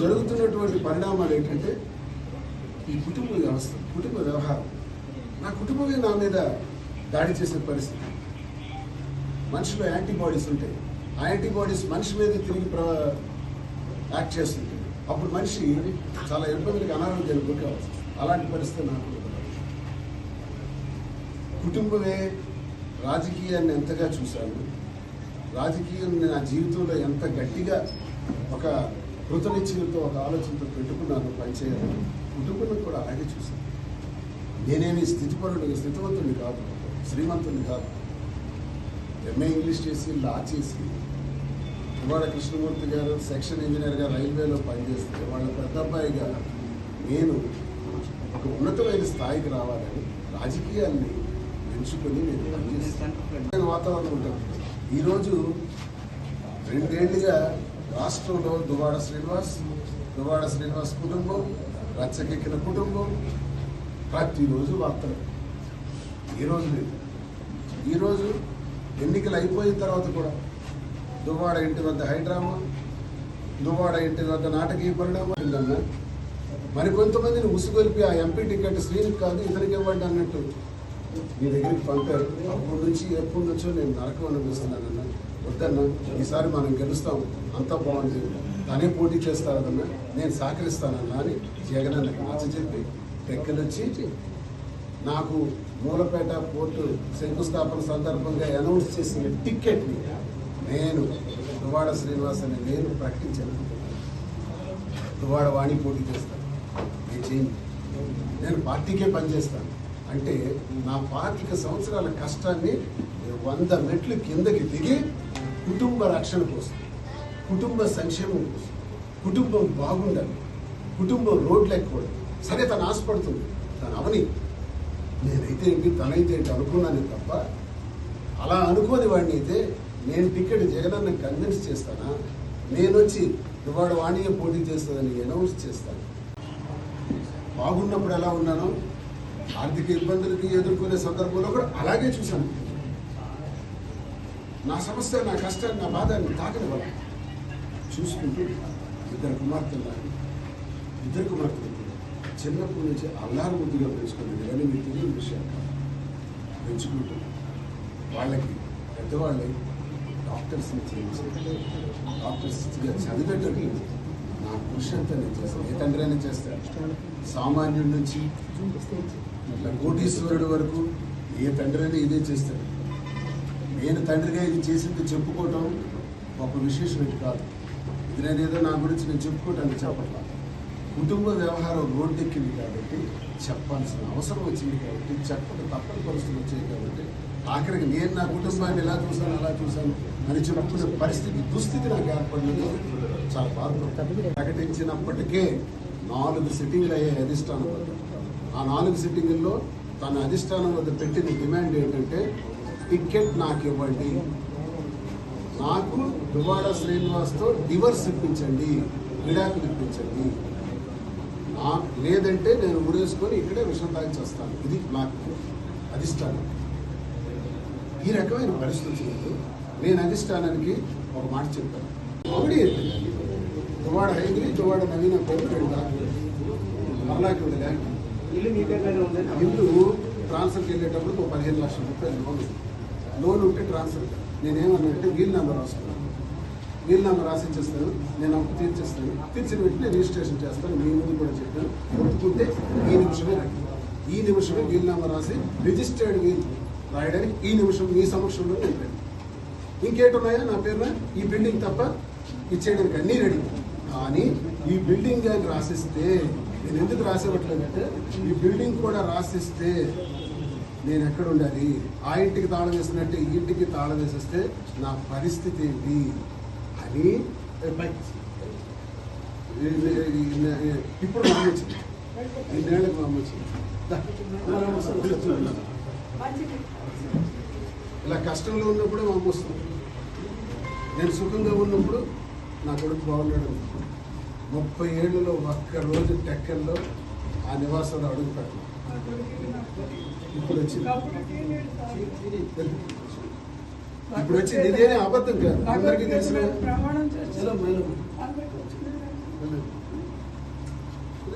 జరుగుతున్నటువంటి పరిణామాలు ఏంటంటే ఈ కుటుంబ వ్యవస్థ, కుటుంబ వ్యవహారం. నా కుటుంబమే నా మీద దాడి చేసే పరిస్థితి. మనిషిలో యాంటీబాడీస్ ఉంటాయి. ఆ యాంటీబాడీస్ మనిషి మీద తిరిగి యాక్ట్ చేస్తుంది. అప్పుడు మనిషి చాలా ఇబ్బందులకు, అనారోగ్యానికి గురి కావచ్చు. అలాంటి పరిస్థితి నాకు. కుటుంబమే రాజకీయాన్ని ఎంతగా చూశాను, రాజకీయం నా జీవితంలో ఎంత గట్టిగా ఒక కృతనిశ్చయంతో, ఒక ఆలోచనతో పెట్టుకున్నాను పనిచేయాలని. కుటుంబం కూడా అలాగే చూశాను. నేనేమి స్థితివంతుని కాదు, శ్రీమంతుని కాదు. ఎంఏ ఇంగ్లీష్ చేసి, లా చేసి, ఇవాళ కృష్ణమూర్తి గారు సెక్షన్ ఇంజనీర్గా రైల్వేలో పనిచేస్తే వాళ్ళ పెద్ద అబ్బాయిగా నేను ఒక ఉన్నతమైన స్థాయికి రావాలని రాజకీయాన్ని ఎంచుకొని నేను పనిచేస్తాను. వాతావరణం ఉంటుంది. ఈరోజు 2 ఏళ్లుగా రాష్ట్రంలో దువ్వాడ శ్రీనివాస్ కుటుంబం, రచ్చకెక్కిన కుటుంబం, ప్రతిరోజు వార్తలు. ఈరోజు లేదు. ఈరోజు ఎన్నికలు అయిపోయిన తర్వాత కూడా దువ్వాడ ఇంటి వద్ద హైడ్రామా, దువ్వాడ ఇంటి వద్ద నాటకీయ పరిణామం అయిందన్న. మరికొంతమందిని ఉసుగొలిపి ఆ ఎంపీ టికెట్ శ్రీనికి కాదు ఇతనికి ఇవ్వండి అన్నట్టు మీ దగ్గరికి పంపారు. అప్పటి నుంచి ఎప్పటి నుంచో నేను నరకం అనిపిస్తున్నానన్న. వద్దన్నా, ఈసారి మనం గెలుస్తాం, అంతా బాగుంది, తనే పోటీ చేస్తారన్నా, నేను సహకరిస్తానన్నా అని జగన్ అన్నకి నచ్చ చెప్పి టెక్కలొచ్చి నాకు మూలపేట పోర్టు శంకుస్థాపన సందర్భంగా అనౌన్స్ చేసిన టిక్కెట్ని నేను దువ్వాడ శ్రీనివాస్ అని నేను ప్రకటించాను. దువ్వాడ వాణి పోటీ చేస్తాను, నేను చేయను, నేను పార్టీకే పనిచేస్తాను అంటే నా 25 సంవత్సరాల కష్టాన్ని 100 మెట్లు కిందకి దిగి కుటుంబ రక్షణ కోసం, కుటుంబ సంక్షేమం కోసం, కుటుంబం బాగుండాలి, కుటుంబం రోడ్లు ఎక్కకూడదు. సరే తను ఆశపడుతుంది, తను అవని, నేనైతే ఏంటి తనైతే ఏంటి అనుకున్నాను తప్ప, అలా అనుకోని వాడిని అయితే నేను టికెట్ జగనన్న కన్విన్స్ చేస్తానా? నేను వచ్చి దువ్వాడ వాణియే పోటీ చేస్తుందని అనౌన్స్ చేస్తాను. బాగున్నప్పుడు ఎలా ఉన్నానో ఆర్థిక ఇబ్బందులకి ఎదుర్కొనే సందర్భంలో కూడా అలాగే చూశాను. నా సమస్య, నా కష్టాన్ని, నా బాధని తాకని వల్ల చూసుకుంటూ ఇద్దరు కుమార్తెలు చిన్నప్పటి నుంచి అల్లారు ముద్దుగా పెంచుకున్నాను. ఇవన్నీ మీకు తెలియని విషయాలు పెంచుకుంటూ వాళ్ళకి పెద్దవాళ్ళై డాక్టర్స్ని చేయించి డాక్టర్స్గా చదివేటట్టు నా కృషి అంతా నేను చేస్తాను. ఏ తండ్రి అయినా చేస్తాను. సామాన్యుడి నుంచి ఇట్లా కోటీశ్వరుడు వరకు ఏ తండ్రి అయినా ఇదే చేస్తాడు. నేను తండ్రిగా ఇది చేసింది చెప్పుకోవటం ఒక విశేషం కాదు. ఇది నేను ఏదో నా గురించి నేను చెప్పుకోవటానికి చెప్పట్లా. కుటుంబ వ్యవహారం రోడ్డెక్కింది కాబట్టి, చెప్పాల్సిన అవసరం వచ్చింది కాబట్టి, చెప్పక తప్పని పరిస్థితులు వచ్చాయి కాబట్టి, ఆఖరికి నేను నా కుటుంబాన్ని ఎలా చూశాను అలా చూశాను అని చెప్పుకునే దుస్థితి నాకు ఏర్పడినది చాలా బాధపడుతుంది. ప్రకటించినప్పటికే 4 సిట్టింగ్లు అయ్యాయి అధిష్టానం వద్ద. ఆ 4 సిట్టింగుల్లో తన అధిష్టానం వద్ద పెట్టిన డిమాండ్ ఏంటంటే, టికెట్ నాకు ఇవ్వండి, నాకు దువ్వాడ శ్రీనివాస్తో డివర్స్ ఇప్పించండి, విడాకులు ఇప్పించండి, లేదంటే నేను ఉరేసుకొని ఇక్కడే విషయం తాగి చేస్తాను. ఇది నాకు అధిష్టానం. ఈ రకమైన పరిస్థితులు నేను అధిష్టానానికి ఒక మాట చెప్పాను. ఒకటి దువ్వాడ హైదరి, దువ్వాడ నవీన పేరు మరలాకి ఉంది. ఇల్లు ట్రాన్స్ఫర్కి వెళ్ళేటప్పుడు 15 లక్షల రూపాయలు లోన్ ఉంటే ట్రాన్స్ఫర్. నేనేమన్నంటే వీల్ నెంబర్ రాసుకున్నాను. వీల్ నెంబర్ రాసిచ్చేస్తాను, నేను అప్పు తీర్చేస్తాను, తీర్చిన వెంటనే రిజిస్ట్రేషన్ చేస్తాను. మీ ముందు కూడా చెప్పాను. ఒప్పుకుంటే ఈ నిమిషమే వీల్ నెంబర్ రాసి రిజిస్టర్డ్ వీల్ రాయడానికి ఈ నిమిషం మీ సమక్షంలో నేను ఇంకేటున్నాయా నా పేరున ఈ బిల్డింగ్ తప్ప ఇచ్చేయడానికి అన్నీ రెడీ. కానీ ఈ బిల్డింగ్ కానీ రాసిస్తే నేను ఎందుకు రాసేవట్లేదంటే, ఈ బిల్డింగ్ కూడా రాసిస్తే నేను ఎక్కడ ఉండాలి? ఆ ఇంటికి తాళం వేసినట్టే ఈ ఇంటికి తాళం వేసేస్తే నా పరిస్థితి ఏంటి అని ఇప్పుడు మా వచ్చింది. 2 ఏళ్ళకి మా వచ్చింది. ఇలా కష్టంలో ఉన్నప్పుడే మా వస్తుంది. నేను సుఖంగా ఉన్నప్పుడు నా కొడుకు బాగున్నాడు. 30 ఏళ్ళలో ఒక్కరోజు టెక్కల్లో ఆ నివాసంలో అడుగు పెట్టాను. ఇప్పుడు వచ్చింది ఇదేనే అబద్ధం కాదు, అందరికీ తెలిసిన